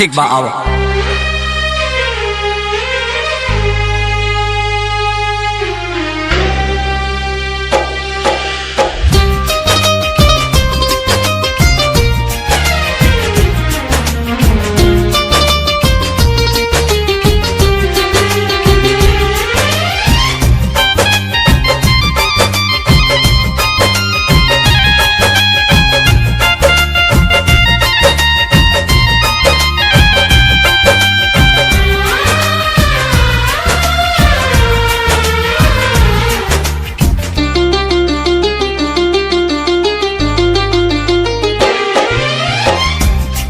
ठीक बा आओ।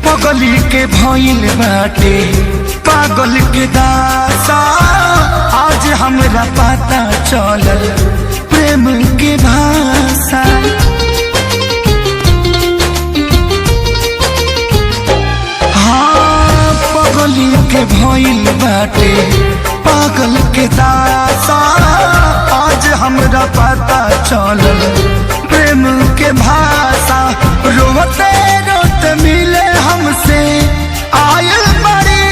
पागल के भइल बाटे पागल के दासा, आज हमरा पता चलल प्रेम के भाषा। हाँ पागल के भइल बाटे पागल के दासा, आज हमरा पता चलल प्रेम के भाषा। रोते रोते मिले हमसे आयल बड़ी,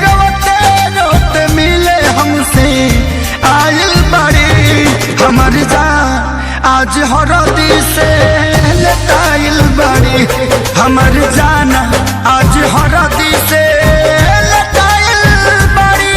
रोते रोते मिले हमसे आयल बड़ी। हमर जान आज हरदी से लटाइल बड़ी, हमर जान आज हरदी से लटाइल बड़ी।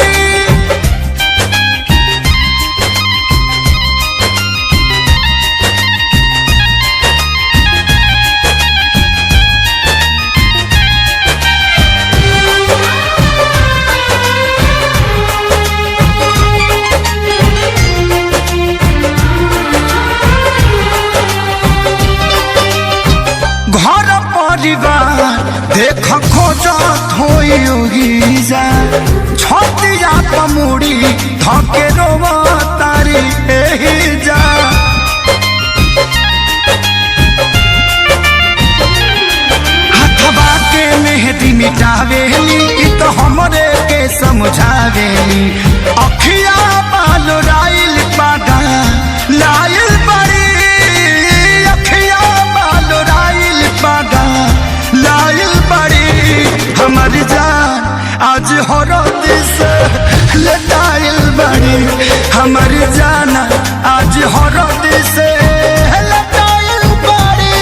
देख खोजत होई जा छतिया पमुड़ी धके रोवा तारी एही जा। हथवा के मेहदी मिटावेली तो हमरे के समझावेली। अखिया बाल राइल पागा लाइल बड़ी, अखिया बाल राइल पागा लाइल बड़ी। हमर जान आज हरद से लटाइल बड़ी, हमर जान आज हरद से लटाइल बड़ी।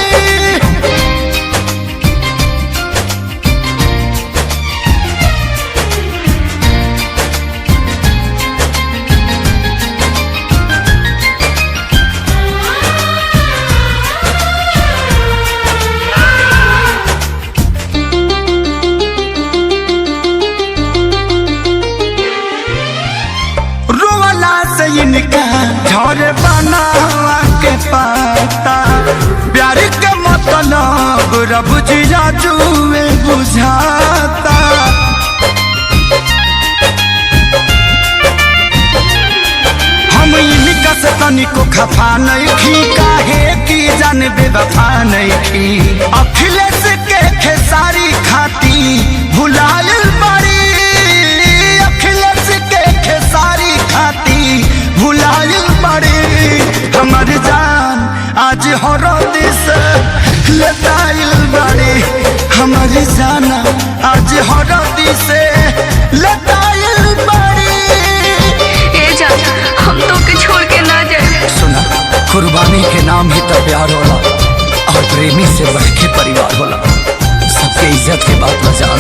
इनका झर बनावा के पाता, प्यार के मतलब रब जिया जुए बुझाता। हम इनका से तनिको खफा नहीं खी, काहे की जान बेवफा नहीं खी। अखिलेश के खेसारी खाती भुलाइल बड़ी, अखिलेश के खेसारी खाती भुलाइल बड़ी। हमर जान आज हरद से लटाइल बड़ी, हमर जान आज हरद से लटाइल बड़ी। ए जान हम तो के छोड़ के ना जाए। सुना कुर्बानी के नाम ही तो प्यार होला, और प्रेमी से बढ़ के परिवार होला। सबके इज्जत के बात न जान,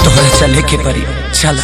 तोहरा चले के परी चल।